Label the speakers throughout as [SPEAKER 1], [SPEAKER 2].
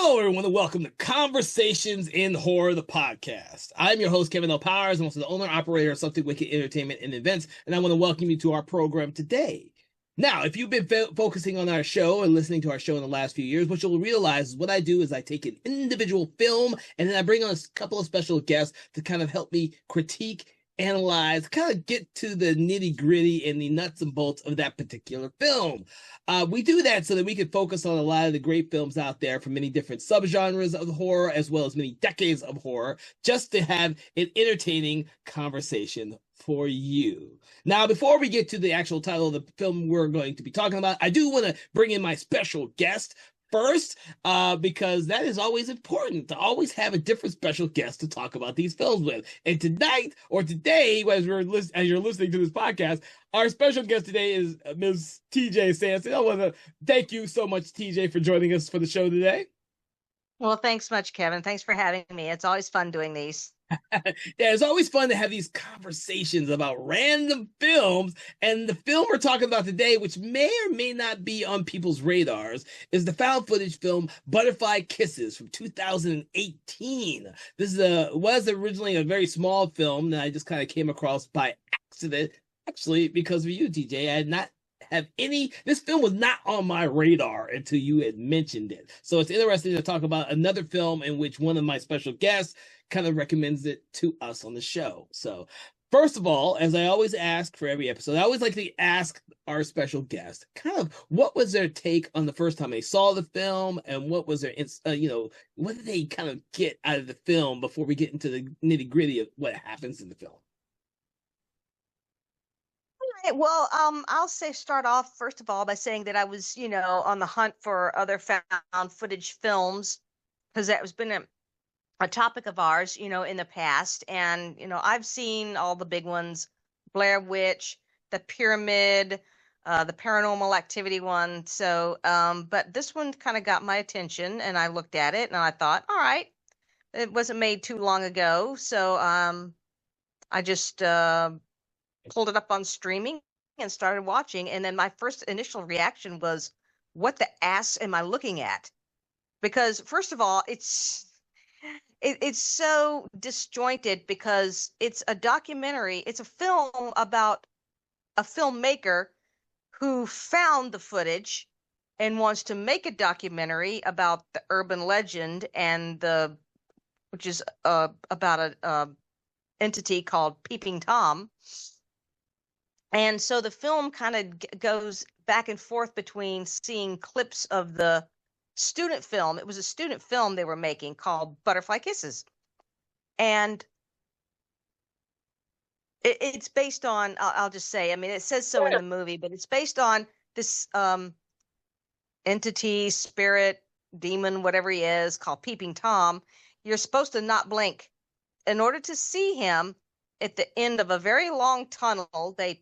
[SPEAKER 1] Hello, everyone, and welcome to Conversations in Horror, the podcast. I'm your host, Kevin L. Powers. I'm also the owner and operator of Something Wicked Entertainment and Events, and I want to welcome you to our program today. Now, if you've been focusing on our show and listening to our show in the last few years, what you'll realize is what I do is I take an individual film and then I bring on a couple of special guests to kind of help me critique, analyze, kind of get to the nitty gritty and the nuts and bolts of that particular film. We do that so that we can focus on a lot of the great films out there from many different subgenres of horror, as well as many decades of horror, just to have an entertaining conversation for you. Now, before we get to the actual title of the film we're going to be talking about, I do want to bring in my special guest first, because that is always important to always have a different special guest to talk about these films with. And tonight, or today, as you're listening to this podcast, our special guest today is Ms. TJ Sanson. I want to thank you so much, TJ, for joining us for the show today.
[SPEAKER 2] Well, thanks much, Kevin. Thanks for having me. It's always fun doing these.
[SPEAKER 1] Yeah, it's always fun to have these conversations about random films. And the film we're talking about today, which may or may not be on people's radars, is the found footage film Butterfly Kisses from 2018. This was originally a very small film that I just kind of came across by accident, actually, because of you, TJ. I had not have this film was not on my radar until you had mentioned it. So it's interesting to talk about another film in which one of my special guests kind of recommends it to us on the show. So first of all, as I always ask for every episode, I always like to ask our special guest kind of what was their take on the first time they saw the film, and what was their what did they kind of get out of the film before we get into the nitty gritty of what happens in the film.
[SPEAKER 2] Well, I'll start off first of all by saying that I was, on the hunt for other found footage films, because that has been a topic of ours, in the past. And, I've seen all the big ones: Blair Witch, The Pyramid, the Paranormal Activity one. So, but this one kind of got my attention, and I looked at it and I thought, all right, it wasn't made too long ago. So, I just pulled it up on streaming and started watching. And then my first initial reaction was, what the ass am I looking at? Because first of all, it's so disjointed, because it's a documentary. It's a film about a filmmaker who found the footage and wants to make a documentary about the urban legend, which is about a entity called Peeping Tom. And so the film kind of goes back and forth between seeing clips of the student film. It was a student film they were making called Butterfly Kisses. And it's based on, I'll just say, I mean, it says so in the movie, but it's based on this entity, spirit, demon, whatever he is, called Peeping Tom. You're supposed to not blink. In order to see him, at the end of a very long tunnel, they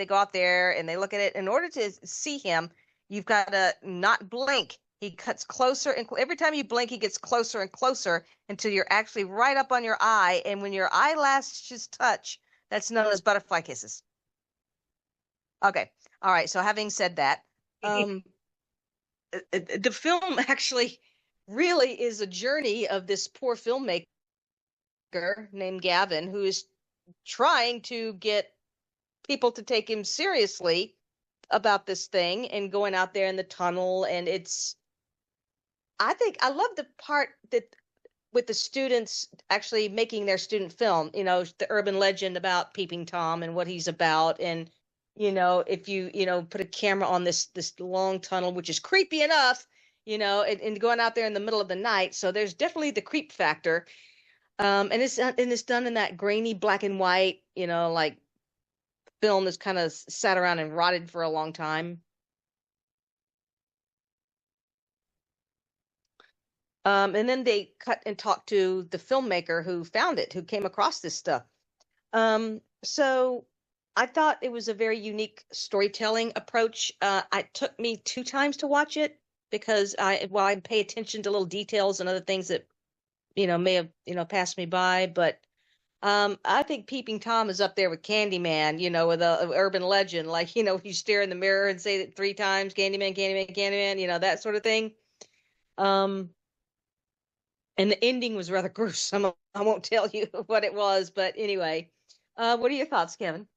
[SPEAKER 2] go out there and they look at it. In order to see him, you've got to not blink. He cuts closer, and every time you blink, he gets closer and closer until you're actually right up on your eye. And when your eyelashes touch, that's known as butterfly kisses. Okay. All right. So having said that, the film actually really is a journey of this poor filmmaker named Gavin, who is trying to get people to take him seriously about this thing and going out there in the tunnel. And I think I love the part that with the students actually making their student film, the urban legend about Peeping Tom and what he's about. And, if you, put a camera on this long tunnel, which is creepy enough, and going out there in the middle of the night. So there's definitely the creep factor. And it's done in that grainy black and white, like film that's kind of sat around and rotted for a long time. And then they cut and talked to the filmmaker who found it, who came across this stuff. So I thought it was a very unique storytelling approach. It took me 2 times to watch it, because while I pay attention to little details and other things that may have passed me by, but I think Peeping Tom is up there with Candyman, with a urban legend, like, you stare in the mirror and say it 3 times, Candyman, Candyman, Candyman, that sort of thing. And the ending was rather gruesome. I won't tell you what it was, but anyway, what are your thoughts, Kevin?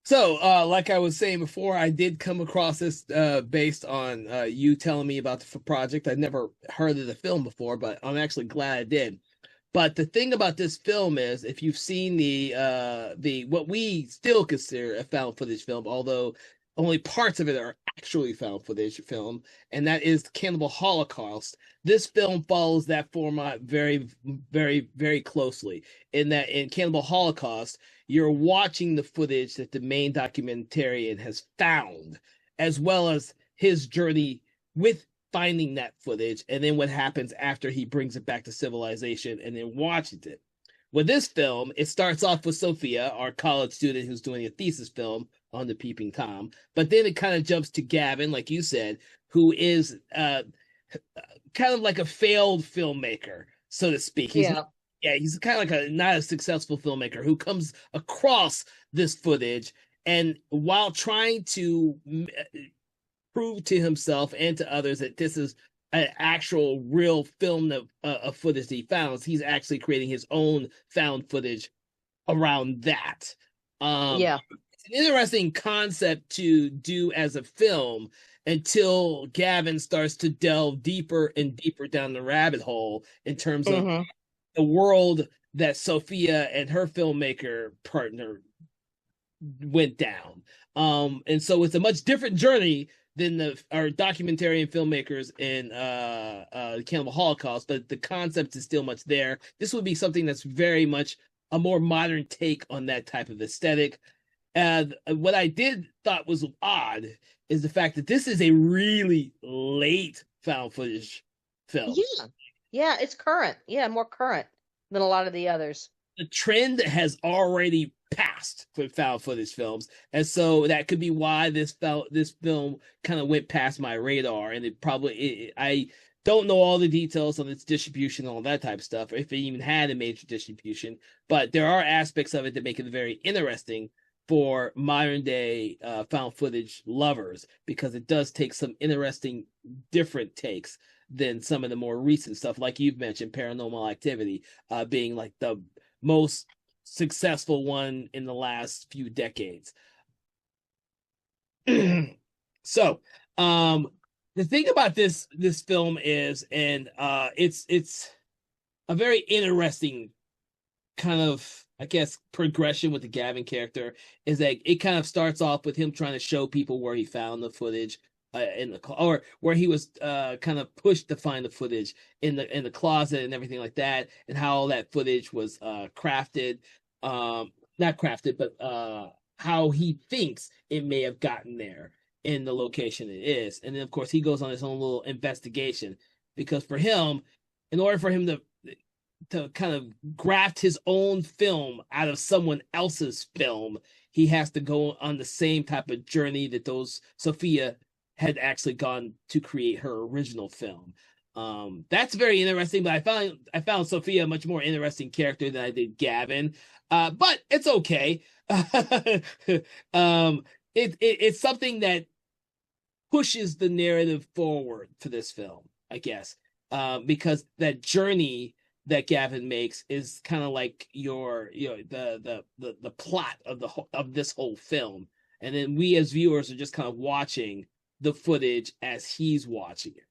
[SPEAKER 1] So, like I was saying before, I did come across this based on you telling me about the project. I'd never heard of the film before, but I'm actually glad I did. But the thing about this film is, if you've seen the what we still consider a found footage film, although only parts of it are actually found footage film, and that is Cannibal Holocaust. This film follows that format very, very, very closely. In that, in Cannibal Holocaust, you're watching the footage that the main documentarian has found, as well as his journey with finding that footage, and then what happens after he brings it back to civilization and then watches it. With this film, it starts off with Sophia, our college student who's doing a thesis film on the Peeping Tom, but then it kind of jumps to Gavin, like you said, who is kind of like a failed filmmaker, so to speak. He's kind of like not a successful filmmaker who comes across this footage, and while trying to prove to himself and to others that this is an actual real film of footage that he found, he's actually creating his own found footage around that.
[SPEAKER 2] Yeah.
[SPEAKER 1] It's an interesting concept to do as a film until Gavin starts to delve deeper and deeper down the rabbit hole in terms of the world that Sophia and her filmmaker partner went down. And so it's a much different journey than our documentarian filmmakers in the Cannibal Holocaust, but the concept is still much there. This would be something that's very much a more modern take on that type of aesthetic. And what I did thought was odd is the fact that this is a really late found footage film.
[SPEAKER 2] Yeah, it's current. Yeah, more current than a lot of the others.
[SPEAKER 1] The trend has already passed for found footage films, and so that could be why this film kind of went past my radar. And I don't know all the details on its distribution and all that type of stuff, or if it even had a major distribution. But there are aspects of it that make it very interesting for modern day found footage lovers, because it does take some interesting different takes than some of the more recent stuff, like you've mentioned, Paranormal Activity being like the most successful one in the last few decades. So, the thing about this film is, and it's a very interesting kind of, I guess, progression with the Gavin character, is that it kind of starts off with him trying to show people where he found the footage in the or where he was kind of pushed to find the footage in the closet and everything like that, and how all that footage was crafted, not crafted, but how he thinks it may have gotten there in the location it is. And then of course he goes on his own little investigation, because for him, in order for him to kind of graft his own film out of someone else's film, he has to go on the same type of journey that those Sophia had actually gone to create her original film. That's very interesting, but I found Sophia a much more interesting character than I did Gavin. But it's okay. It's something that pushes the narrative forward for this film, I guess, because that journey that Gavin makes is kind of like the plot of this whole film, and then we as viewers are just kind of watching the footage as he's watching it.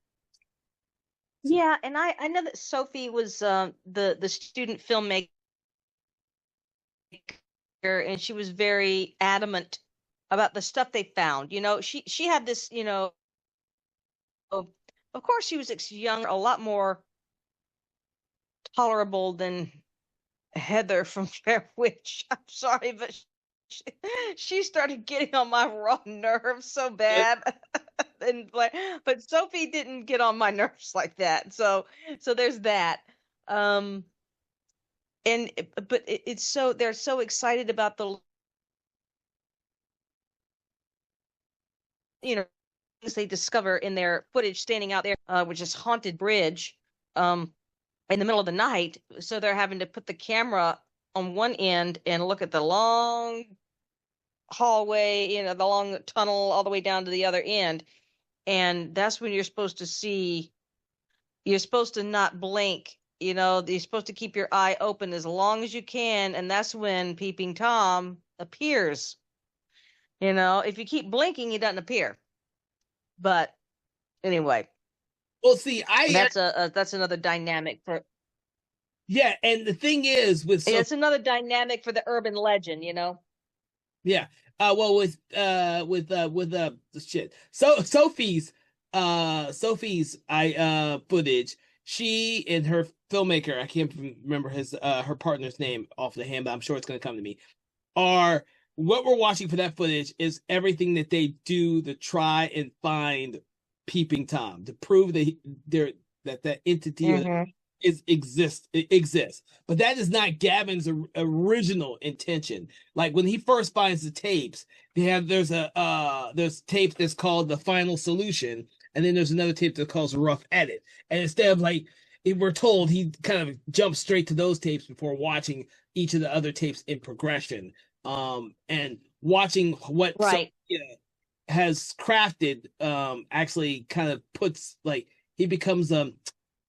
[SPEAKER 2] Yeah, and I know that Sophie was the student filmmaker, and she was very adamant about the stuff they found. She had this, of course she was young, a lot more tolerable than Heather from Blair Witch. I'm sorry, but she started getting on my raw nerves so bad. But Sophie didn't get on my nerves like that. So there's that. But it's so, they're so excited about the, things they discover in their footage standing out there, which is Haunted Bridge, in the middle of the night. So they're having to put the camera on one end and look at the long hallway, the long tunnel all the way down to the other end. And that's when you're supposed to not blink, you know, you're supposed to keep your eye open as long as you can, and that's when Peeping Tom appears. You know, if you keep blinking, he doesn't appear. But anyway,
[SPEAKER 1] Well, see,
[SPEAKER 2] that's another dynamic for.
[SPEAKER 1] Yeah, and the thing is with
[SPEAKER 2] It's another dynamic for the urban legend, you know.
[SPEAKER 1] Yeah. Well, with shit. So Sophie's footage. She and her filmmaker, I can't remember her partner's name off the hand, but I'm sure it's gonna come to me. Are what we're watching for that footage is everything that they do to try and find Peeping Tom to prove that entity exists. But that is not Gavin's original intention. Like when he first finds the tapes, there's tape that's called The Final Solution, and then there's another tape that calls Rough Edit. And instead of like we're told, he kind of jumps straight to those tapes before watching each of the other tapes in progression. And watching what Sophia has crafted actually kind of puts like he becomes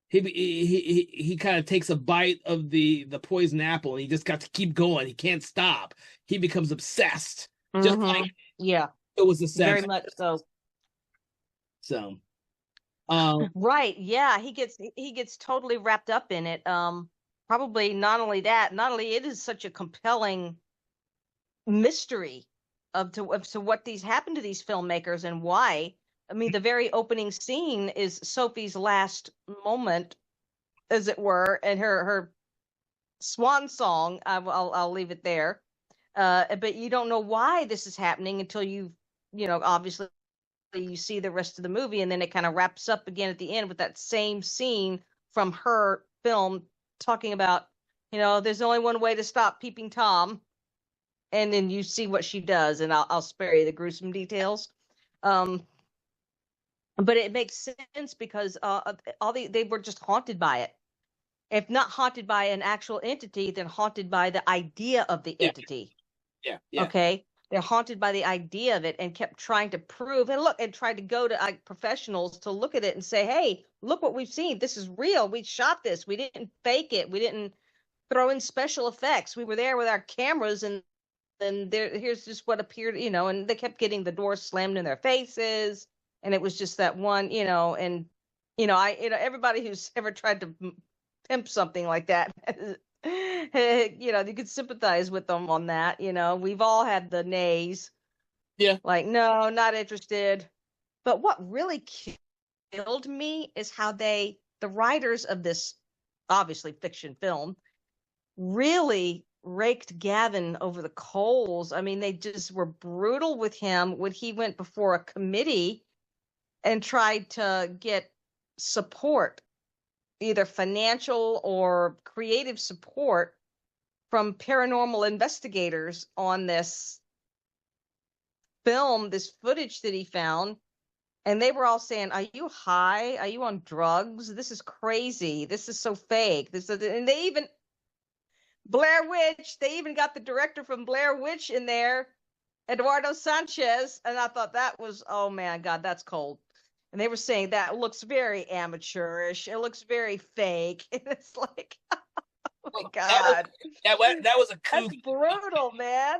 [SPEAKER 1] he kind of takes a bite of the poison apple and he just got to keep going. He can't stop. He becomes obsessed. Just like it was a
[SPEAKER 2] very much so.
[SPEAKER 1] So
[SPEAKER 2] right, yeah, he gets totally wrapped up in it. Probably not only it is such a compelling mystery of to what happened to these filmmakers and why. I mean, the very opening scene is Sophie's last moment, as it were, and her swan song. I'll leave it there. But you don't know why this is happening until you know, obviously you see the rest of the movie, and then it kind of wraps up again at the end with that same scene from her film talking about, you know, there's only one way to stop Peeping Tom, and then you see what she does, and I'll spare you the gruesome details. But it makes sense because they were just haunted by it. If not haunted by an actual entity, then haunted by the idea of the entity.
[SPEAKER 1] Yeah.
[SPEAKER 2] Okay. They're haunted by the idea of it and kept trying to prove and tried to go to professionals to look at it and say, hey, look what we've seen. This is real. We shot this. We didn't fake it. We didn't throw in special effects. We were there with our cameras, and then here's just what appeared, you know, and they kept getting the doors slammed in their faces. And it was just that one, you know, and, you know, everybody who's ever tried to pimp something like that, you know, you could sympathize with them on that. You know, we've all had the nays.
[SPEAKER 1] Yeah.
[SPEAKER 2] Like, no, not interested. But what really killed me is how the writers of this obviously fiction film really raked Gavin over the coals. I mean, they just were brutal with him when he went before a committee and tried to get support, either financial or creative support, from paranormal investigators on this film, this footage that he found. And they were all saying, are you high? Are you on drugs? This is crazy. This is so fake. And they even, Blair Witch, they even got the director from Blair Witch in there, Eduardo Sanchez. And I thought that was, oh man, God, that's cold. And they were saying that looks very amateurish. It looks very fake. And it's like, oh my God.
[SPEAKER 1] That was a coup.
[SPEAKER 2] That's brutal, man.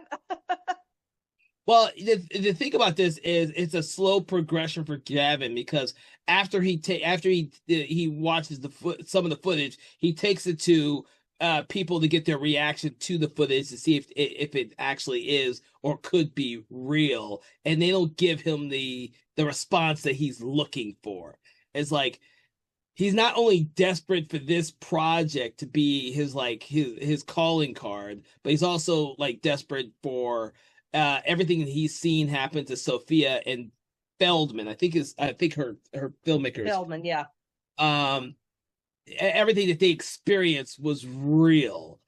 [SPEAKER 1] Well, the thing about this is it's a slow progression for Gavin, because after he watches some of the footage, he takes it to people to get their reaction to the footage to see if it actually is or could be real, and they don't give him the response that he's looking for. It's like he's not only desperate for this project to be his calling card, but he's also like desperate for everything that he's seen happen to Sophia and Feldman. I think her filmmaker
[SPEAKER 2] Feldman, yeah.
[SPEAKER 1] Everything that they experienced was real,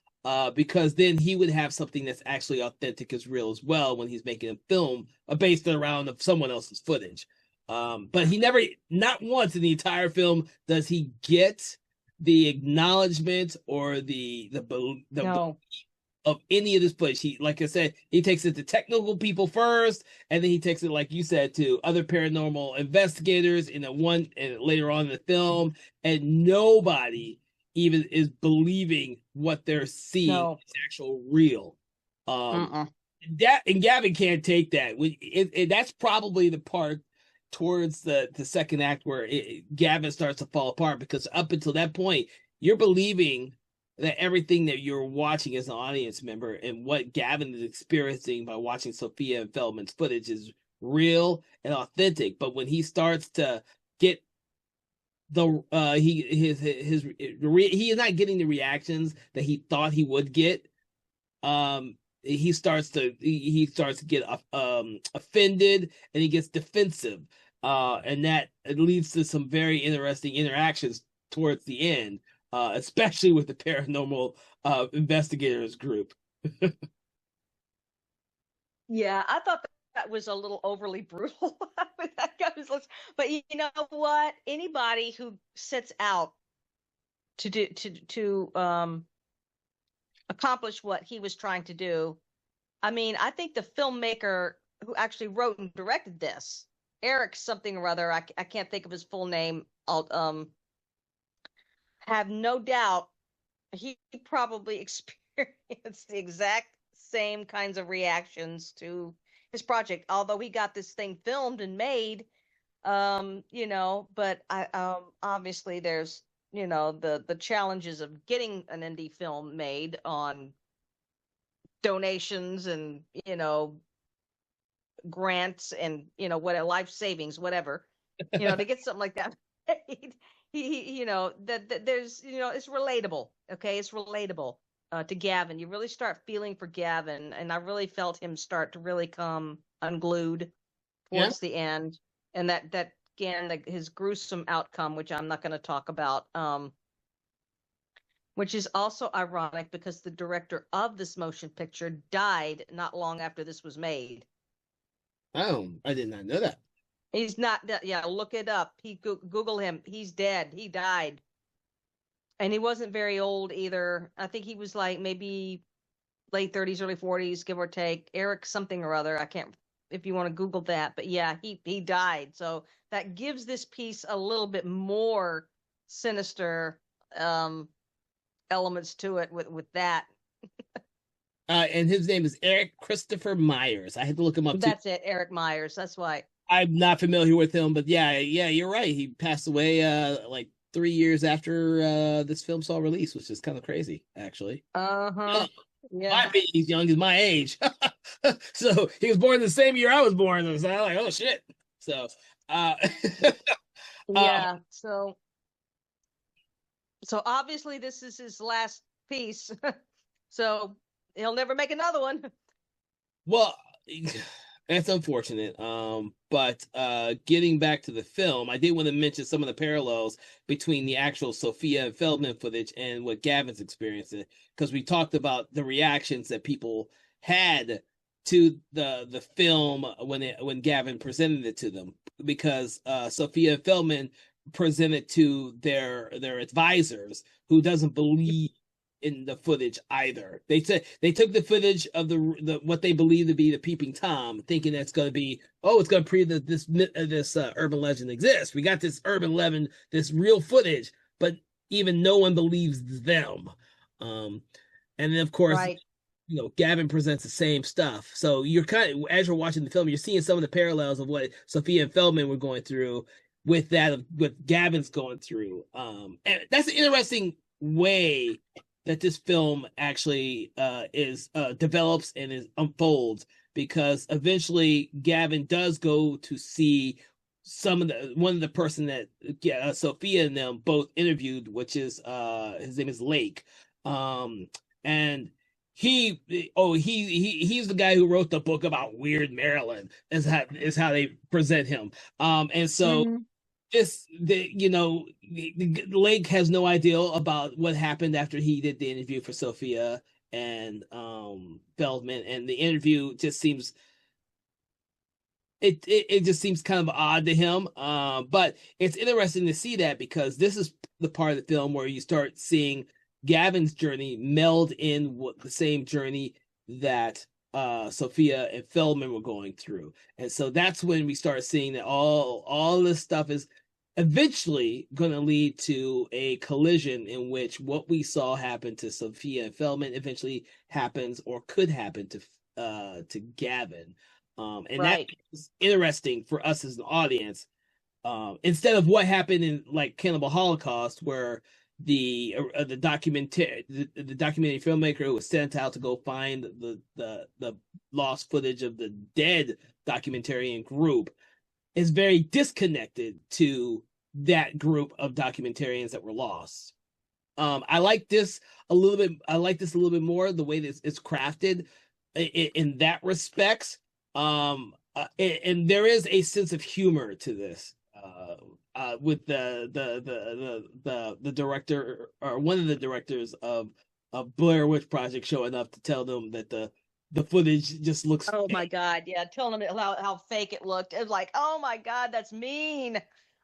[SPEAKER 1] because then he would have something that's actually authentic as real as well when he's making a film based around of someone else's footage. But he never, not once in the entire film, does he get the acknowledgement or the
[SPEAKER 2] no.
[SPEAKER 1] of any of this footage. He, like I said, he takes it to technical people first, and then he takes it, like you said, to other paranormal investigators and later on in the film, and nobody even is believing what they're seeing
[SPEAKER 2] No.
[SPEAKER 1] is actual real.
[SPEAKER 2] Mm-mm.
[SPEAKER 1] That and Gavin can't take that. That's probably the part towards the second act where Gavin starts to fall apart, because up until that point, you're believing that everything that you're watching as an audience member and what Gavin is experiencing by watching Sophia and Feldman's footage is real and authentic. But when he starts to get the he is not getting the reactions that he thought he would get, he starts to get offended, and he gets defensive, and that it leads to some very interesting interactions towards the end, especially with the paranormal investigators group.
[SPEAKER 2] Yeah, I thought that was a little overly brutal. That guy was, but you know what? Anybody who sets out to do to accomplish what he was trying to do, I mean, I think the filmmaker who actually wrote and directed this, Eric something or other, I can't think of his full name. I'll have no doubt he probably experienced the exact same kinds of reactions to his project, although he got this thing filmed and made. You know, but I obviously there's, you know, the challenges of getting an indie film made on donations and, you know, grants and, you know, what life savings, whatever, you know, to get something like that made. You know, that there's, you know, it's relatable. Okay, it's relatable to Gavin. You really start feeling for Gavin, and I really felt him start to really come unglued
[SPEAKER 1] Yeah.
[SPEAKER 2] towards the end, and that again, his gruesome outcome, which I'm not going to talk about, which is also ironic because the director of this motion picture died not long after this was made.
[SPEAKER 1] Oh, I did not know that.
[SPEAKER 2] He's not. Yeah, look it up. He Google him. He's dead. He died, and he wasn't very old either. I think he was like maybe late 30s, early 40s, give or take. Eric something or other. I can't. If you want to Google that, but yeah, he died. So that gives this piece a little bit more sinister elements to it with that.
[SPEAKER 1] And his name is Eric Christopher Myers. I had to look him up too.
[SPEAKER 2] That's it, Eric Myers. That's why.
[SPEAKER 1] I'm not familiar with him, but yeah, you're right. He passed away like 3 years after this film saw release, which is kind of crazy, actually.
[SPEAKER 2] Yeah.
[SPEAKER 1] Might be he's young, he's my age. So he was born the same year I was born. And so I'm like, oh shit. So
[SPEAKER 2] yeah. So obviously this is his last piece. So he'll never make another one.
[SPEAKER 1] Well, that's unfortunate. But getting back to the film, I did want to mention some of the parallels between the actual Sophia and Feldman footage and what Gavin's experiencing, because we talked about the reactions that people had to the film when Gavin presented it to them, because Sophia and Feldman presented to their advisors, who doesn't believe in the footage either. They took the footage of the what they believe to be the peeping Tom, thinking that's going to be, oh, it's going to prove that this urban legend exists. We got this urban legend, this real footage, but even no one believes them. And then of course,
[SPEAKER 2] right.
[SPEAKER 1] You know, Gavin presents the same stuff. So you're kind of, as you're watching the film, you're seeing some of the parallels of what Sophia and Feldman were going through with that of what Gavin's going through. And that's an interesting way that this film actually is develops and is unfolds, because eventually Gavin does go to see one of the person that Sophia and them both interviewed, which is his name is Lake, and he's the guy who wrote the book about Weird Maryland, is how they present him, and so. Lake has no idea about what happened after he did the interview for Sophia and Feldman, and the interview just seems it just seems kind of odd to him. But it's interesting to see that, because this is the part of the film where you start seeing Gavin's journey meld in with the same journey that Sophia and Feldman were going through, and so that's when we start seeing that all this stuff is eventually going to lead to a collision in which what we saw happen to Sophia Feldman eventually happens or could happen to Gavin. And that
[SPEAKER 2] Right.
[SPEAKER 1] is interesting for us as an audience. Instead of what happened in like Cannibal Holocaust, where the documentary filmmaker who was sent out to go find the lost footage of the dead documentarian group is very disconnected to that group of documentarians that were lost. I like this a little bit. I like this a little bit more the way that it's crafted in that respects. And there is a sense of humor to this. With the director or one of the directors of Blair Witch Project showing up to tell them that the footage just looks
[SPEAKER 2] Oh my God. Yeah. Telling them how fake it looked. It was like, oh my God, that's mean.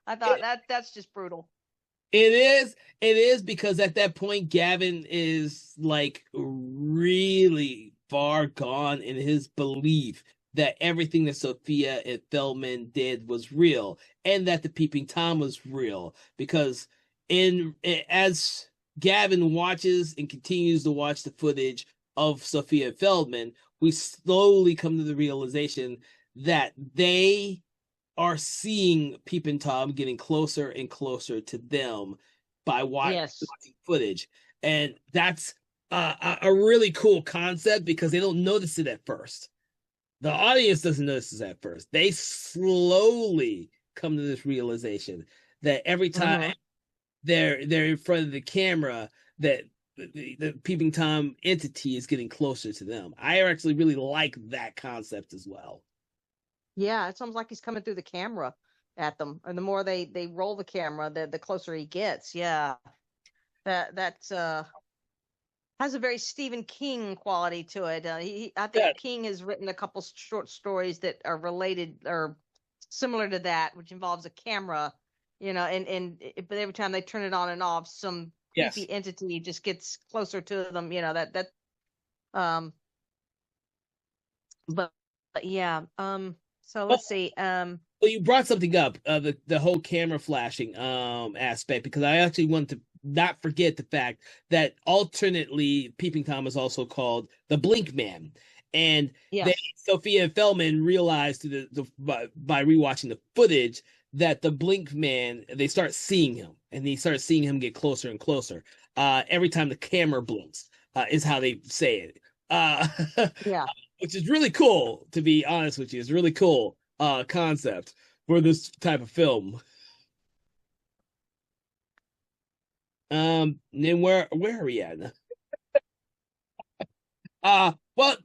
[SPEAKER 2] I thought that's just brutal.
[SPEAKER 1] It is because at that point Gavin is like really far gone in his belief that everything that Sophia and Feldman did was real and that the peeping Tom was real because in as Gavin watches and continues to watch the footage of Sophia Feldman, we slowly come to the realization that they are seeing Peeping Tom getting closer and closer to them by watching
[SPEAKER 2] Yes.
[SPEAKER 1] footage. And that's a really cool concept because they don't notice it at first. The audience doesn't notice it at first. They slowly come to this realization that every time
[SPEAKER 2] Mm-hmm.
[SPEAKER 1] they're in front of the camera, that the Peeping Tom entity is getting closer to them. I actually really like that concept as well.
[SPEAKER 2] Yeah. It's almost like he's coming through the camera at them. And the more they roll the camera, the closer he gets. Yeah. That's has a very Stephen King quality to it. I
[SPEAKER 1] Yeah.
[SPEAKER 2] think King has written a couple short stories that are related or similar to that, which involves a camera, but every time they turn it on and off, some
[SPEAKER 1] Yes.
[SPEAKER 2] creepy entity just gets closer to them. Um, but yeah. So
[SPEAKER 1] Oh,
[SPEAKER 2] let's see.
[SPEAKER 1] well, you brought something up, the whole camera flashing aspect, because I actually want to not forget the fact that alternately Peeping Tom is also called the Blink Man, and they
[SPEAKER 2] Yes.
[SPEAKER 1] Sophia and Feldman realized by rewatching the footage that the Blink Man they start seeing him, and they start seeing him get closer and closer. Every time the camera blinks, is how they say it. Uh,
[SPEAKER 2] Yeah.
[SPEAKER 1] which is really cool, to be honest with you. It's really cool concept for this type of film. And where are we at now? Well,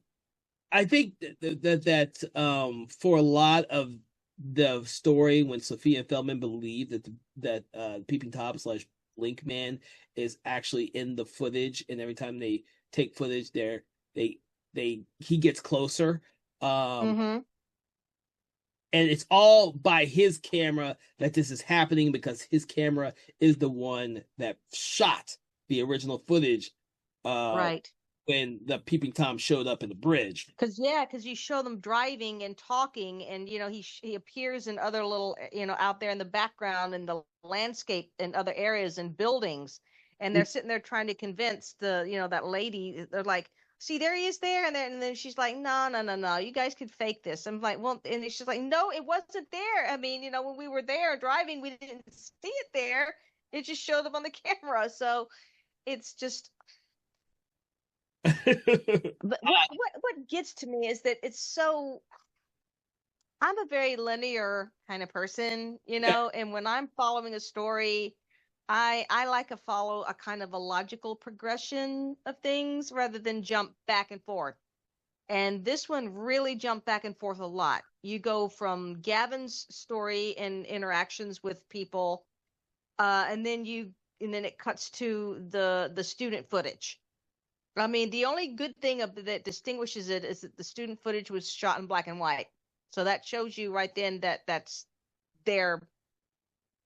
[SPEAKER 1] I think that for a lot of the story, when Sophia and Feldman believe that Peeping Tom slash Blink Man is actually in the footage, and every time they take footage there, they he gets closer. Um,
[SPEAKER 2] Mm-hmm.
[SPEAKER 1] and it's all by his camera that this is happening because his camera is the one that shot the original footage uh
[SPEAKER 2] Right.
[SPEAKER 1] when the peeping tom showed up in the bridge.
[SPEAKER 2] Because you show them driving and talking, and he appears in other little out there in the background in the landscape in other areas and buildings, and they're sitting there trying to convince that lady. They're like, "See, there he is there," and then she's like, "No, no, no, no, you guys could fake this." I'm like, "Well," and she's like, "No, it wasn't there. I mean, when we were there driving, we didn't see it there. It just showed up on the camera." So it's just but what gets to me is that it's so I'm a very linear kind of person,
[SPEAKER 1] Yeah.
[SPEAKER 2] and when I'm following a story, I like to follow a kind of a logical progression of things rather than jump back and forth. And this one really jumped back and forth a lot. You go from Gavin's story and interactions with people, and then it cuts to the student footage. I mean, the only good thing that distinguishes it is that the student footage was shot in black and white. So that shows you right then that their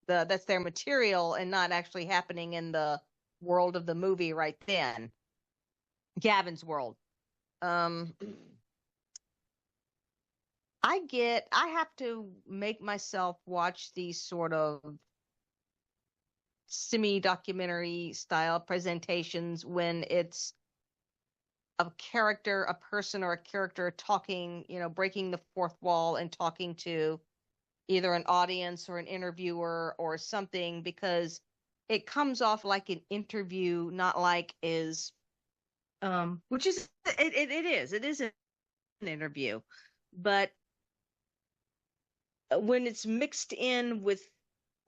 [SPEAKER 2] that's their material and not actually happening in the world of the movie right then. Gavin's world. Um I have to make myself watch these sort of semi-documentary style presentations when it's a character, a person or a character talking, breaking the fourth wall and talking to either an audience or an interviewer or something, because it comes off like an interview, not like is which is it is an interview, but when it's mixed in with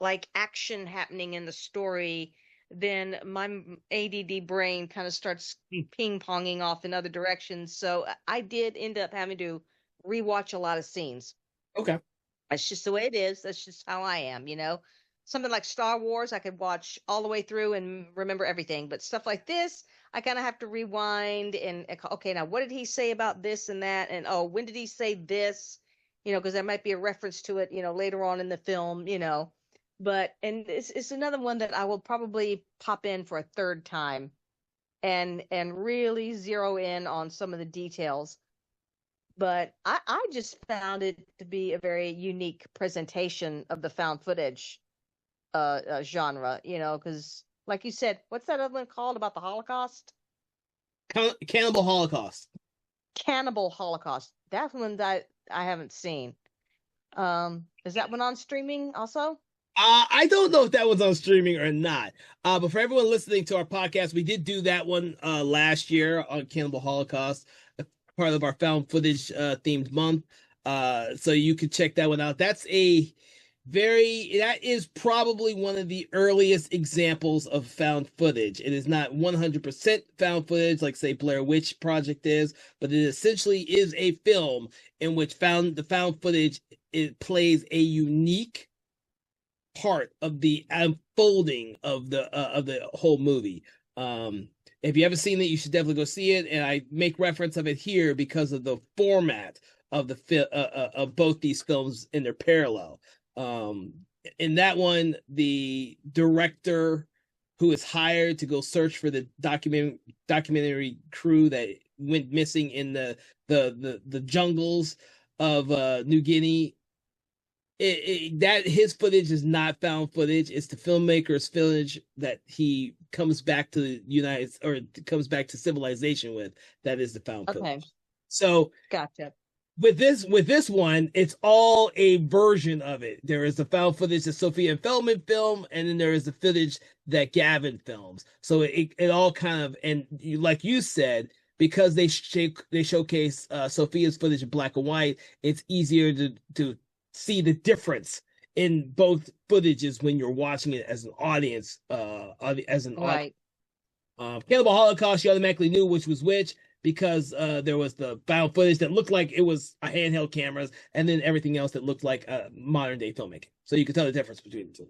[SPEAKER 2] like action happening in the story, then my ADD brain kind of starts ping ponging off in other directions. So I did end up having to rewatch a lot of scenes.
[SPEAKER 1] Okay.
[SPEAKER 2] That's just the way it is. That's just how I am, Something like Star Wars, I could watch all the way through and remember everything. But stuff like this, I kind of have to rewind and, okay, now what did he say about this and that? And, oh, when did he say this? Because there might be a reference to it, later on in the film, But, and it's another one that I will probably pop in for a third time and really zero in on some of the details. But I just found it to be a very unique presentation of the found footage genre, because like you said, what's that other one called about the Holocaust?
[SPEAKER 1] Cannibal Holocaust.
[SPEAKER 2] Cannibal Holocaust. That's one that I haven't seen. Is that one on streaming also?
[SPEAKER 1] I don't know if that was on streaming or not. But for everyone listening to our podcast, we did do that one last year on Cannibal Holocaust, part of our found footage themed month. So you can check that one out. That is probably one of the earliest examples of found footage. It is not 100% found footage like, say, Blair Witch Project is, but it essentially is a film in which the found footage, it plays a unique part of the unfolding of the whole movie. If you haven't seen it, you should definitely go see it. And I make reference of it here because of the format of of both these films in their parallel. In that one, the director who is hired to go search for the documentary crew that went missing in the jungles of New Guinea, that his footage is not found footage. It's the filmmaker's footage that he comes back to comes back to civilization with. That is the found footage. So
[SPEAKER 2] gotcha.
[SPEAKER 1] With this one, it's all a version of it. There is the found footage that Sofia and Feldman film, and then there is the footage that Gavin films. So it all kind of, and like you said, because they showcase Sofia's footage in black and white, it's easier to see the difference in both footages when you're watching it as an audience. Right. Cannibal Holocaust, you automatically knew which was which, because there was the found footage that looked like it was a handheld cameras, and then everything else that looked like modern day filmmaking. So you could tell the difference between the two.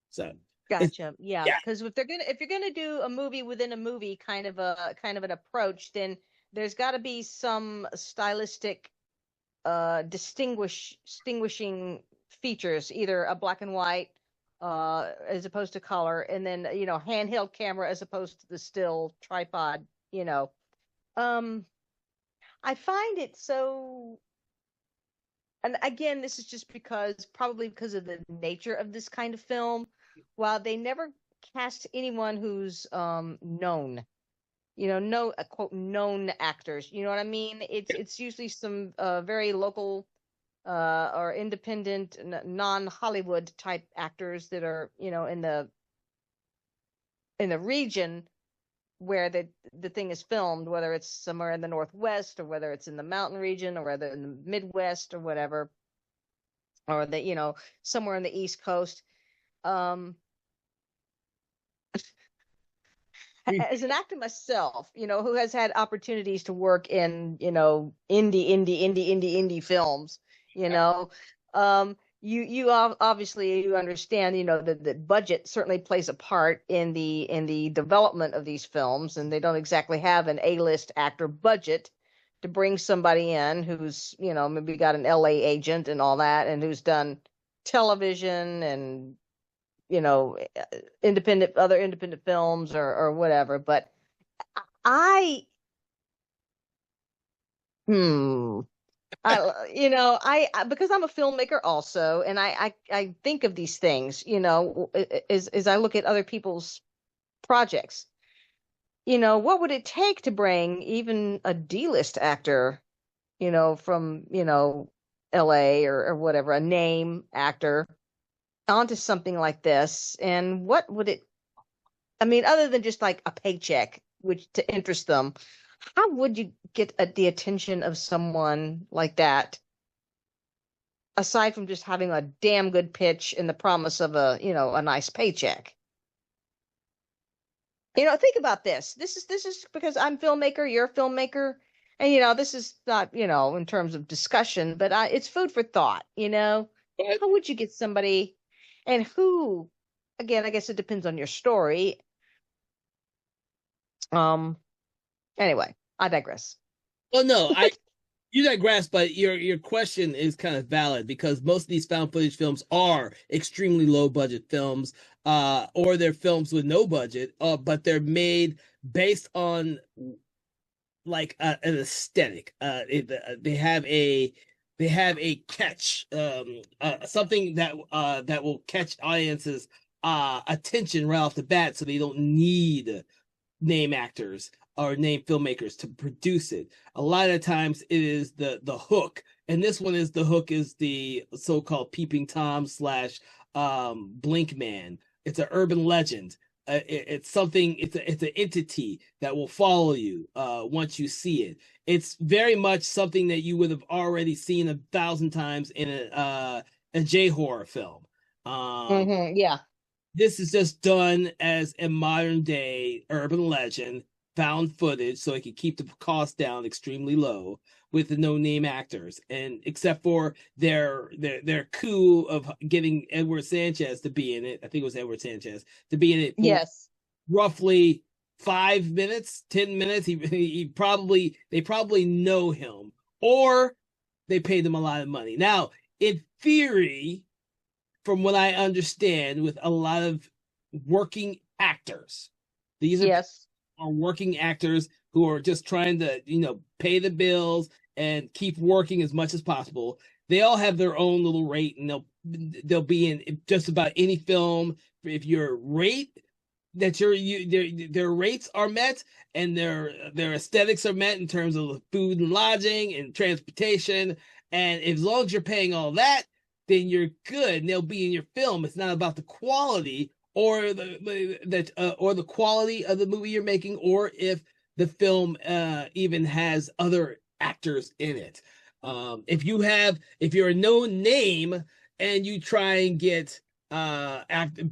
[SPEAKER 1] So
[SPEAKER 2] gotcha. Yeah, because if you're gonna do a movie within a movie, kind of an approach, then there's got to be some stylistic distinguishing features, either a black and white as opposed to color, and then handheld camera as opposed to the still tripod. I find it so, and again, this is just probably because of the nature of this kind of film. While they never cast anyone who's known, no quote known actors, you know what I mean? It's usually some very local or independent, non-Hollywood type actors that are in the region where the thing is filmed, whether it's somewhere in the Northwest or whether it's in the mountain region or whether in the Midwest or whatever, or somewhere in the East Coast. As an actor myself, who has had opportunities to work in, indie films, you obviously you understand, that budget certainly plays a part in the development of these films, and they don't exactly have an A-list actor budget to bring somebody in who's, maybe got an LA agent and all that, and who's done television and other independent films or whatever. But I because I'm a filmmaker also, and I think of these things, as I look at other people's projects. What would it take to bring even a D-list actor, from, LA or whatever, a name actor onto something like this? And what would it, I mean, other than just like a paycheck, which to interest them, how would you get the attention of someone like that, aside from just having a damn good pitch and the promise of a nice paycheck? Think about this. This is because I'm filmmaker, you're a filmmaker, and this is not, in terms of discussion, but it's food for thought.
[SPEAKER 1] But
[SPEAKER 2] How would you get somebody, and who? Again, I guess it depends on your story. Um. Anyway, I digress.
[SPEAKER 1] well, no, I you digress, but your question is kind of valid because most of these found footage films are extremely low budget films, or they're films with no budget, but they're made based on like an aesthetic. They have a catch, something that will catch audiences attention right off the bat, so they don't need name actors or name filmmakers to produce it. A lot of times it is the hook, and this one is the hook is the so-called peeping tom slash blink man. It's an urban legend. It's something. It's an entity that will follow you once you see it. It's very much something that you would have already seen 1,000 times in a J horror film.
[SPEAKER 2] Yeah.
[SPEAKER 1] This is just done as a modern day urban legend, found footage, so it can keep the cost down extremely low with the no name actors, and except for their coup of getting Edward Sanchez to be in it. I think it was Edward Sanchez to be in it for
[SPEAKER 2] Yes.
[SPEAKER 1] roughly 5 minutes, 10 minutes. They probably know him, or they paid him a lot of money. Now, in theory, from what I understand, with a lot of working actors, these
[SPEAKER 2] Yes.
[SPEAKER 1] are working actors who are just trying to, pay the bills and keep working as much as possible. They all have their own little rate, and they'll be in just about any film. If your rate that their rates are met and their aesthetics are met in terms of food and lodging and transportation, and as long as you're paying all that, then you're good and they'll be in your film. It's not about the quality or the quality of the movie you're making, or if the film even has other actors in it. If you're a known name and you try and get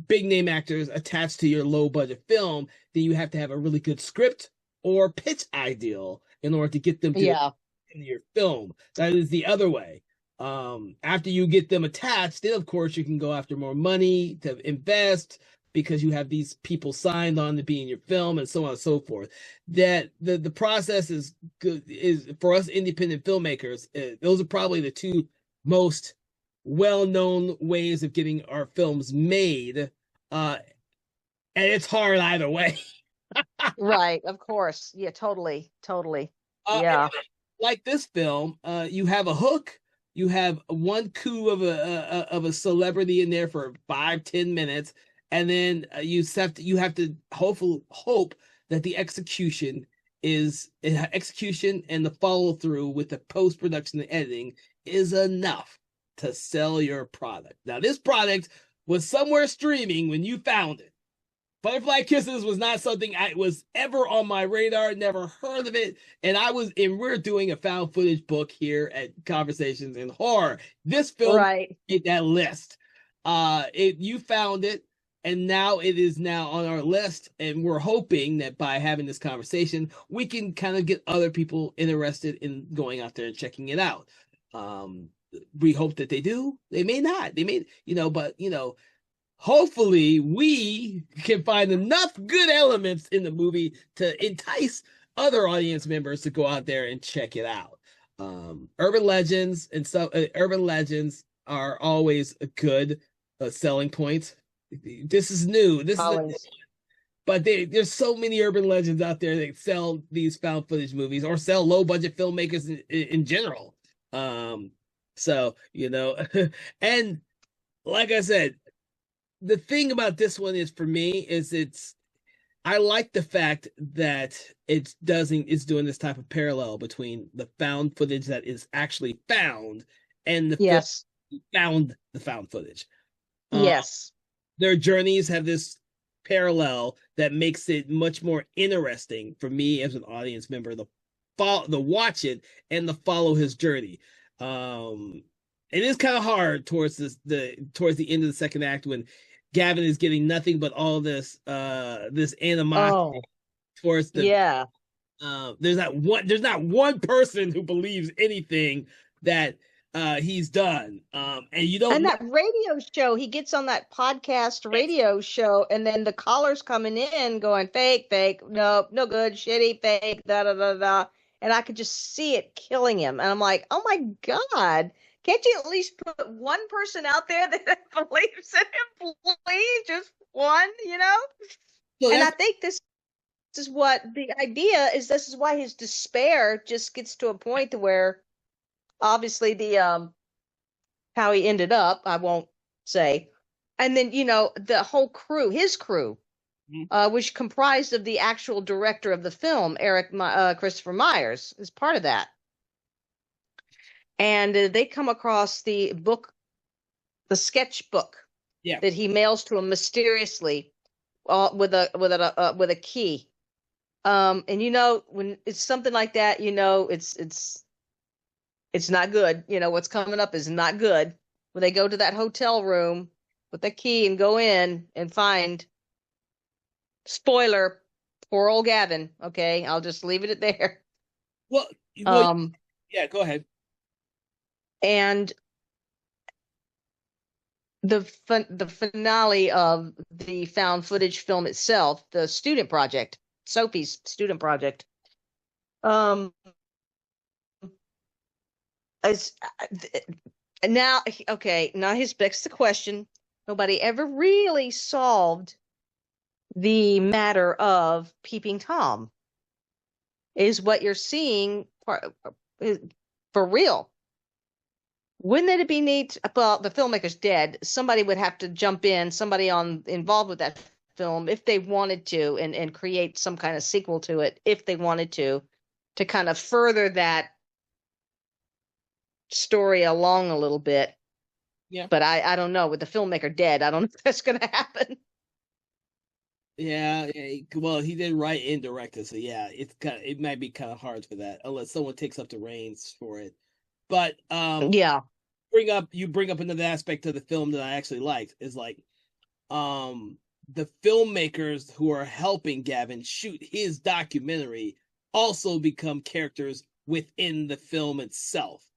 [SPEAKER 1] big name actors attached to your low budget film, then you have to have a really good script or pitch ideal in order to get them to
[SPEAKER 2] Yeah.
[SPEAKER 1] in your film. That is the other way. After you get them attached, then of course you can go after more money to invest because you have these people signed on to be in your film and so on and so forth. That the process is good is for us independent filmmakers. Those are probably the two most well-known ways of getting our films made. And it's hard either way.
[SPEAKER 2] Right. Of course. Yeah. Totally. Totally.
[SPEAKER 1] Uh,
[SPEAKER 2] Yeah.
[SPEAKER 1] like this film, you have a hook, you have one coup of a celebrity in there for 5-10 minutes, and then you have to hope that the execution and the follow through with the post production and editing is enough to sell your product. Now, this product was somewhere streaming when you found it. Butterfly Kisses was not something I was ever on my radar, never heard of it. And we're doing a found footage book here at Conversations in Horror. This film
[SPEAKER 2] Right.
[SPEAKER 1] made that list. You found it, and now it is now on our list. And we're hoping that by having this conversation, we can kind of get other people interested in going out there and checking it out. We hope that they do. They may not. They may, but hopefully we can find enough good elements in the movie to entice other audience members to go out there and check it out. Urban legends and stuff. Urban legends are always a good selling point. This is new. But there's so many urban legends out there that sell these found footage movies or sell low budget filmmakers in general. So, and like I said, the thing about this one is for me is I like the fact that it's doing this type of parallel between the found footage that is actually found and the film
[SPEAKER 2] Yes.
[SPEAKER 1] found the found footage. Uh,
[SPEAKER 2] Yes.
[SPEAKER 1] their journeys have this parallel that makes it much more interesting for me as an audience member to watch it and to follow his journey. It is kind of hard towards towards the end of the second act when Gavin is getting nothing but all this animosity
[SPEAKER 2] Oh,
[SPEAKER 1] towards the
[SPEAKER 2] yeah.
[SPEAKER 1] there's not one person who believes anything that he's done. And you don't
[SPEAKER 2] And
[SPEAKER 1] know.
[SPEAKER 2] that radio show, he gets on that podcast radio show, and then the callers coming in going, fake, fake, no, no good, shitty, fake, da da da da. And I could just see it killing him. And I'm like, oh my God, can't you at least put one person out there that believes in him, please? Just one, you know?
[SPEAKER 1] So
[SPEAKER 2] And I
[SPEAKER 1] that's
[SPEAKER 2] think this is what the idea is. This is why his despair just gets to a point to where obviously the how he ended up, I won't say. And then, the whole crew, his crew, which comprised of the actual director of the film, Christopher Myers, is part of that. And they come across the book, the sketchbook
[SPEAKER 1] yeah.
[SPEAKER 2] that he mails to him mysteriously with a key. And when it's something like that, it's not good. What's coming up is not good. When they go to that hotel room with the key and go in and find, spoiler, poor old Gavin. Okay, I'll just leave it at there.
[SPEAKER 1] Well, yeah, go ahead.
[SPEAKER 2] And the finale of the found footage film itself, the student project, Sophie's student project, is now okay. Now his begs the question: nobody ever really solved the matter of Peeping Tom. Is what you're seeing for real? Wouldn't it be neat? Well, the filmmaker's dead. Somebody would have to jump in, somebody involved with that film, if they wanted to, and create some kind of sequel to it, if they wanted to kind of further that story along a little bit.
[SPEAKER 1] Yeah.
[SPEAKER 2] But I don't know. With the filmmaker dead, I don't know if that's going to happen.
[SPEAKER 1] Yeah, well, he did write and direct it, so yeah, it might be kind of hard for that unless someone takes up the reins for it. But
[SPEAKER 2] Yeah.
[SPEAKER 1] you bring up another aspect of the film that I actually liked is like the filmmakers who are helping Gavin shoot his documentary also become characters within the film itself.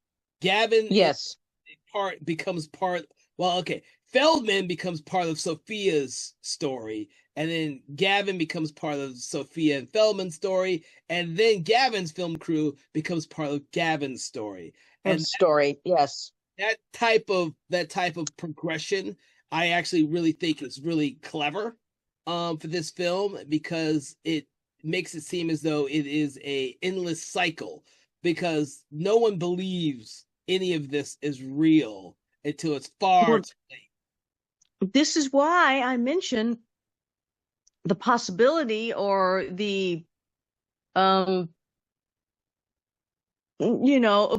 [SPEAKER 1] Gavin
[SPEAKER 2] Yes.
[SPEAKER 1] becomes part. Well, okay, Feldman becomes part of Sophia's story, and then Gavin becomes part of Sophia and Feldman's story, and then Gavin's film crew becomes part of Gavin's story. And
[SPEAKER 2] Yes.
[SPEAKER 1] that type of progression, I actually really think is really clever for this film because it makes it seem as though it is a endless cycle because no one believes any of this is real until it's far too late.
[SPEAKER 2] This is why I mentioned the possibility or the a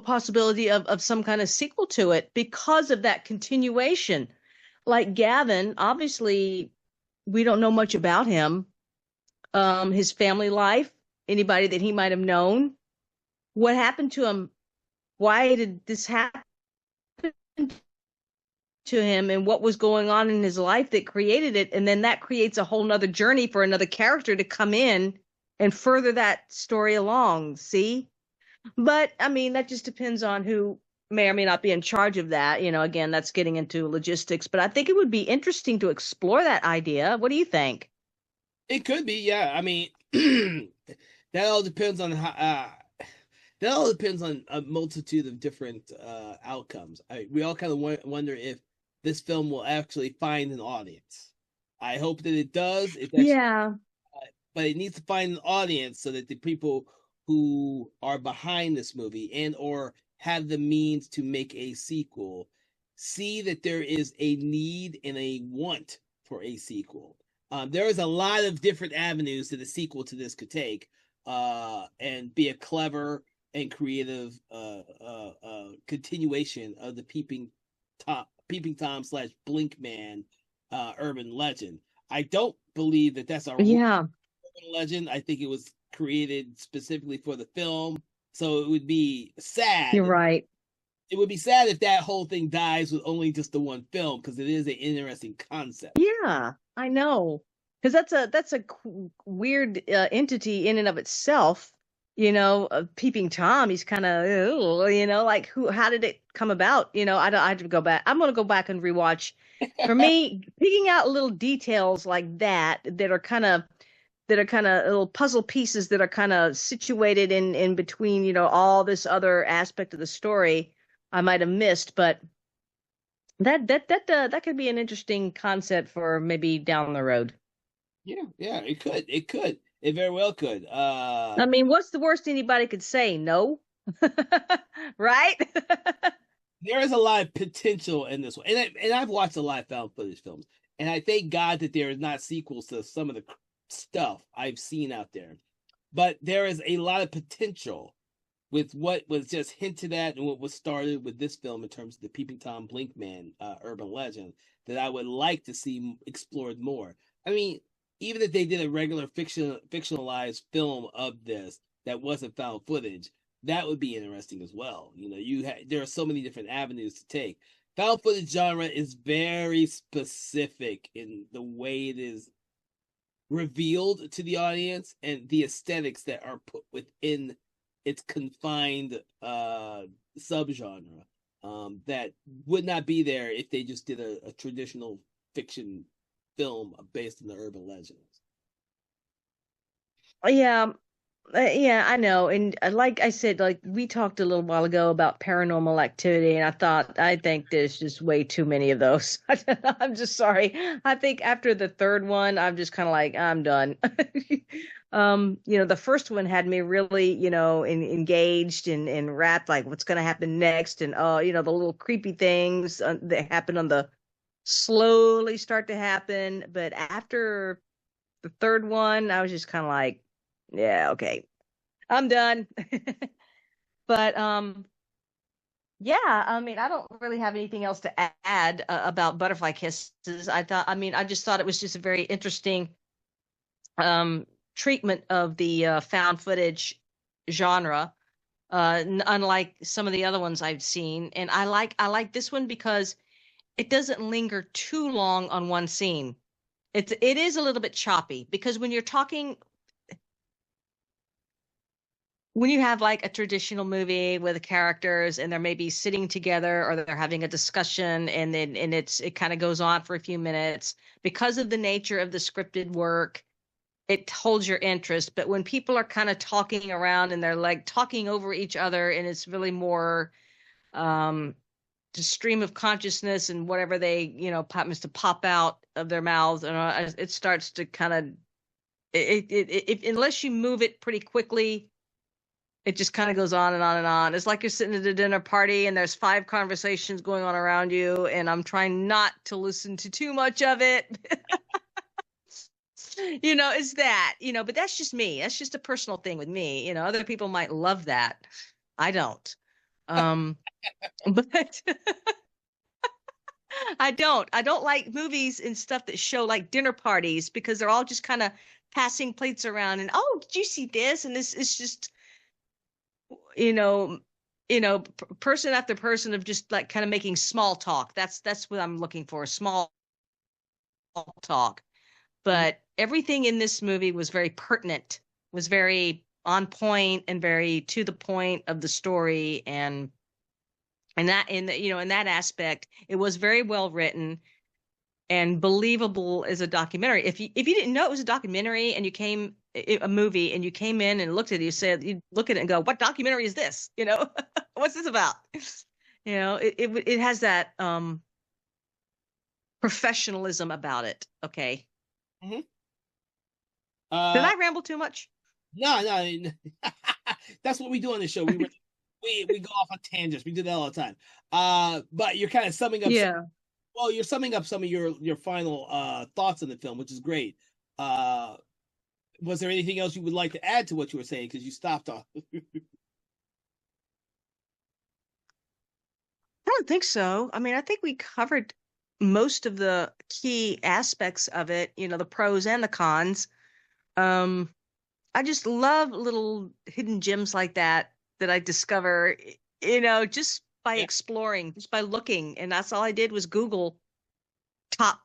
[SPEAKER 2] possibility of some kind of sequel to it because of that continuation. Like Gavin, obviously we don't know much about him, his family life, anybody that he might have known, what happened to him, why did this happen to him, and what was going on in his life that created it. And then that creates a whole nother journey for another character to come in and further that story along. See? But I mean, that just depends on who may or may not be in charge of that. Again, that's getting into logistics, but I think it would be interesting to explore that idea. What do you think?
[SPEAKER 1] It could be, yeah. I mean, that all depends on how. That all depends on a multitude of different outcomes. We all kind of wonder if this film will actually find an audience. I hope that it does.
[SPEAKER 2] Yeah.
[SPEAKER 1] But it needs to find an audience so that the people who are behind this movie and or have the means to make a sequel see that there is a need and a want for a sequel. There is a lot of different avenues that a sequel to this could take, and be a clever and creative continuation of the Peeping Tom slash Blinkman urban legend. I don't believe that that's a urban legend. I think it was created specifically for the film, so it would be sad.
[SPEAKER 3] You're right.
[SPEAKER 1] It would be sad if that whole thing dies with only just the one film, because it is an interesting concept.
[SPEAKER 3] Yeah, I know, because that's a weird entity in and of itself. Peeping Tom, he's kind of, like how did it come about? I have to go back. I'm going to go back and rewatch. For me, picking out little details like that are kind of little puzzle pieces that are kind of situated in between, all this other aspect of the story I might have missed, but that could be an interesting concept for maybe down the road.
[SPEAKER 1] Yeah, it could. It very well could.
[SPEAKER 3] I mean, what's the worst anybody could say? No. Right?
[SPEAKER 1] There is a lot of potential in this one. And I've watched a lot of found footage films, and I thank God that there is not sequels to some of the stuff I've seen out there. But there is a lot of potential with what was just hinted at and what was started with this film in terms of the Peeping Tom Blinkman urban legend that I would like to see explored more. I mean, even if they did a regular fictionalized film of this that wasn't found footage, that would be interesting as well. There are so many different avenues to take. Found footage genre is very specific in the way it is revealed to the audience and the aesthetics that are put within its confined subgenre, that would not be there if they just did a traditional fiction film based on the urban legends.
[SPEAKER 3] Yeah, I know. And like I said, like we talked a little while ago about Paranormal Activity, and I think there's just way too many of those. I'm just sorry. I think after the third one, I'm just kind of like, I'm done. The first one had me really, engaged and wrapped, like what's going to happen next. And, the little creepy things that happen slowly start to happen. But after the third one, I was just kind of like, yeah, okay, I'm done. But, yeah, I mean, I don't really have anything else to add about Butterfly Kisses. I just thought it was just a very interesting, treatment of the found footage genre, unlike some of the other ones I've seen. And I like this one because it doesn't linger too long on one scene. It is a little bit choppy, because when you have like a traditional movie with the characters and they're maybe sitting together or they're having a discussion, and it kind of goes on for a few minutes, because of the nature of the scripted work, it holds your interest. But when people are kind of talking around and they're like talking over each other, and it's really more just stream of consciousness and whatever they happens to pop out of their mouths, and it starts to kind of unless you move it pretty quickly, it just kind of goes on and on and on. It's like you're sitting at a dinner party and there's 5 conversations going on around you, and I'm trying not to listen to too much of it. It's that, but that's just me. That's just a personal thing with me. Other people might love that. I don't. But I don't like movies and stuff that show like dinner parties, because they're all just kind of passing plates around and, oh, did you see this? And this is just, person after person of just like kind of making small talk. That's what I'm looking for, small talk. But everything in this movie was very pertinent, was very on point and very to the point of the story. And that in that aspect, it was very well written and believable as a documentary. If you didn't know it was a documentary and a movie and you came in and looked at it, you'd look at it and go, what documentary is this? What's this about? It has that professionalism about it. Okay.
[SPEAKER 1] Mm-hmm.
[SPEAKER 3] Did I ramble too much?
[SPEAKER 1] No. That's what we do on the show. we go off on tangents. We do that all the time. But you're kind of summing up.
[SPEAKER 3] Yeah.
[SPEAKER 1] Well, you're summing up some of your final thoughts on the film, which is great. Was there anything else you would like to add to what you were saying? Because you stopped off.
[SPEAKER 2] I don't think so. I mean, I think we covered most of the key aspects of it, you know, the pros and the cons. Um, I just love little hidden gems like that I discover, you know, just by
[SPEAKER 1] Yeah.
[SPEAKER 2] exploring, just by looking. And that's all I did was Google top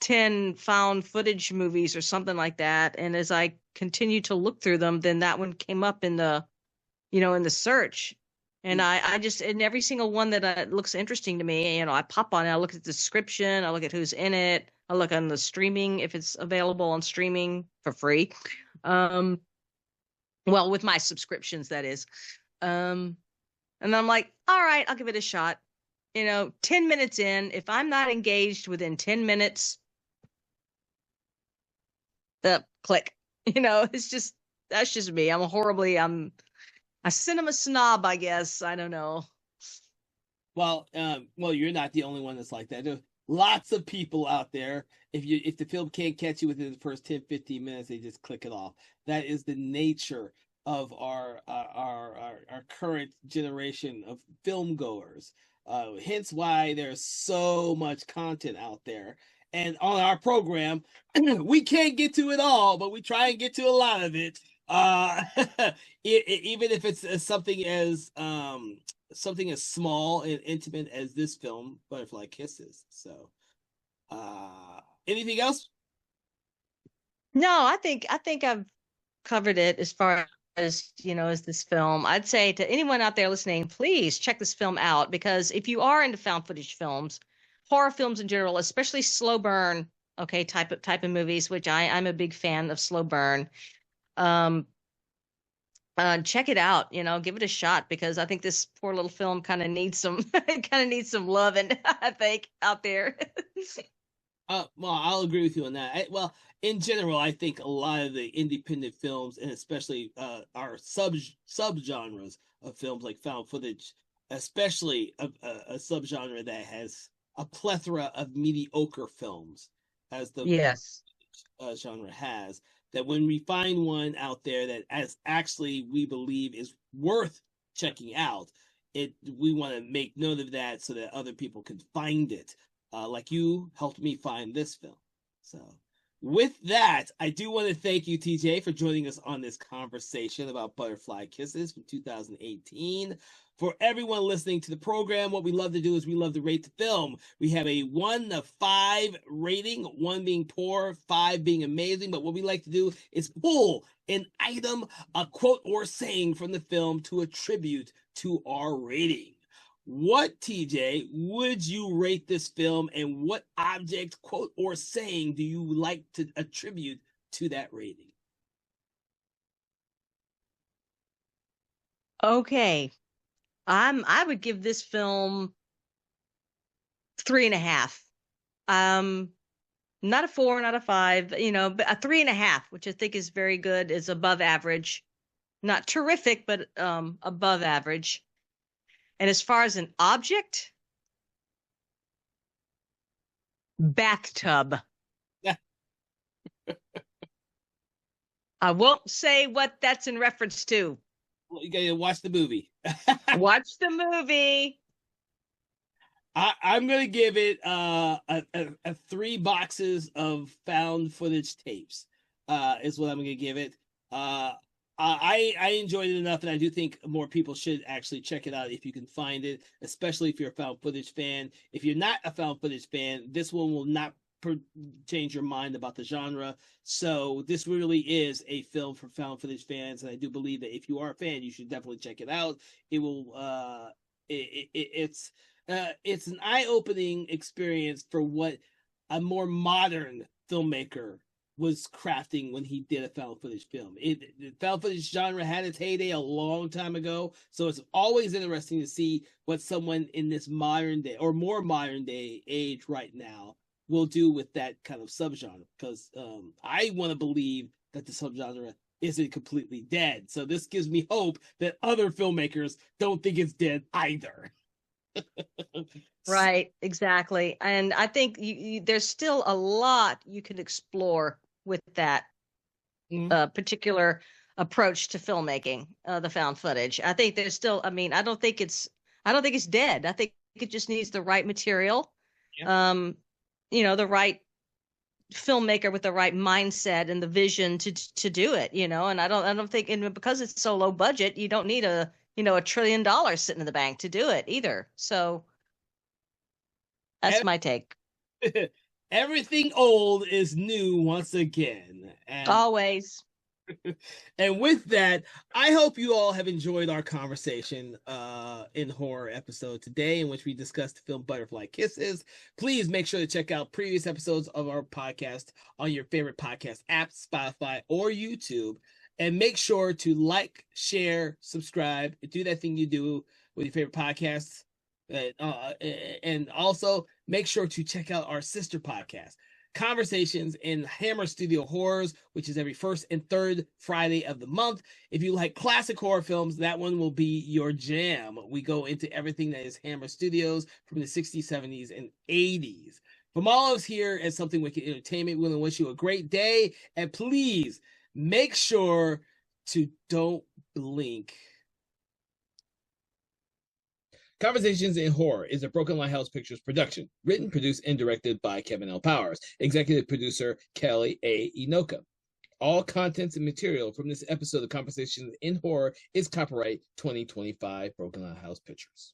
[SPEAKER 2] 10 found footage movies or something like that. And as I continued to look through them, then that one came up in the, you know, in the search. And I just, in every single one that looks interesting to me, you know, I pop on it, I look at the description, I look at who's in it, I look on the streaming, if it's available on streaming for free. Um, well, with my subscriptions, that is. And I'm like, all right, I'll give it a shot. You know, 10 minutes in, if I'm not engaged within 10 minutes, click. You know, that's just me. I'm a cinema snob, I guess. I don't know.
[SPEAKER 1] Well, you're not the only one that's like that. There's lots of people out there. If the film can't catch you within the first 10, 15 minutes, they just click it off. That is the nature of our current generation of film goers. Hence why there's so much content out there. And on our program, we can't get to it all, but we try and get to a lot of it. Even if it's something as small and intimate as this film, Butterfly Kisses. So, anything else?
[SPEAKER 2] No, I think I've covered it as far as, you know, as this film. I'd say to anyone out there listening, please check this film out, because if you are into found footage films, horror films in general, especially slow burn, okay, type of movies, which I'm a big fan of slow burn. Um, check it out, you know, give it a shot, because I think this poor little film kind of needs some love, and I think out there.
[SPEAKER 1] Well, I'll agree with you on that. Well, in general, I think a lot of the independent films, and especially our subgenres of films like found footage, especially a subgenre that has a plethora of mediocre films, as the
[SPEAKER 2] Yes.
[SPEAKER 1] genre has, that when we find one out there that as actually we believe is worth checking out, we want to make note of that so that other people can find it. Like you helped me find this film. So, with that, I do want to thank you, TJ, for joining us on this conversation about Butterfly Kisses from 2018. For everyone listening to the program, what we love to do is we love to rate the film. We have a 1 to 5 rating, 1 being poor, 5 being amazing. But what we like to do is pull an item, a quote, or saying from the film to attribute to our rating. What, TJ, would you rate this film, and what object, quote, or saying do you like to attribute to that rating?
[SPEAKER 2] Okay. I would give this film 3.5. Not a 4, not a 5, you know, but a 3.5, which I think is very good, is above average. Not terrific, but above average. And as far as an object, bathtub.
[SPEAKER 1] Yeah.
[SPEAKER 2] I won't say what that's in reference to.
[SPEAKER 1] Well, you gotta watch the movie.
[SPEAKER 2] Watch the movie.
[SPEAKER 1] I'm gonna give it a 3 boxes of found footage tapes. Is what I'm gonna give it. I enjoyed it enough, and I do think more people should actually check it out if you can find it, especially if you're a found footage fan. If you're not a found footage fan, this one will not change your mind about the genre. So this really is a film for found footage fans, and I do believe that if you are a fan, you should definitely check it out. It will it's an eye-opening experience for what a more modern filmmaker was crafting when he did a found footage film. The found footage genre had its heyday a long time ago, so it's always interesting to see what someone in this modern day or more modern day age right now will do with that kind of subgenre. Because I want to believe that the subgenre isn't completely dead. So this gives me hope that other filmmakers don't think it's dead either.
[SPEAKER 2] Right, exactly. And I think there's still a lot you can explore with that particular approach to filmmaking, the found footage. I think there's still, I mean, I don't think it's dead. I think it just needs the right material. Yeah. The right filmmaker with the right mindset and the vision to do it, and I don't think, and because it's so low budget, you don't need $1 trillion sitting in the bank to do it either. So that's my take.
[SPEAKER 1] Everything old is new once again. And
[SPEAKER 2] always.
[SPEAKER 1] And with that, I hope you all have enjoyed our conversation in horror episode today, in which we discussed the film Butterfly Kisses. Please make sure to check out previous episodes of our podcast on your favorite podcast app, Spotify or YouTube. And make sure to like, share, subscribe, do that thing you do with your favorite podcasts. And also make sure to check out our sister podcast, Conversations in Hammer Studio Horrors, which is every first and third Friday of the month. If you like classic horror films, that one will be your jam. We go into everything that is Hammer Studios from the 60s, 70s, and 80s. From all of us here at Something Wicked Entertainment, we want to wish you a great day. And please make sure to don't blink. Conversations in Horror is a Broken Lighthouse Pictures production, written, produced, and directed by Kevin L. Powers, executive producer Kelly A. Inoka. All contents and material from this episode of Conversations in Horror is copyright 2025 Broken Lighthouse Pictures.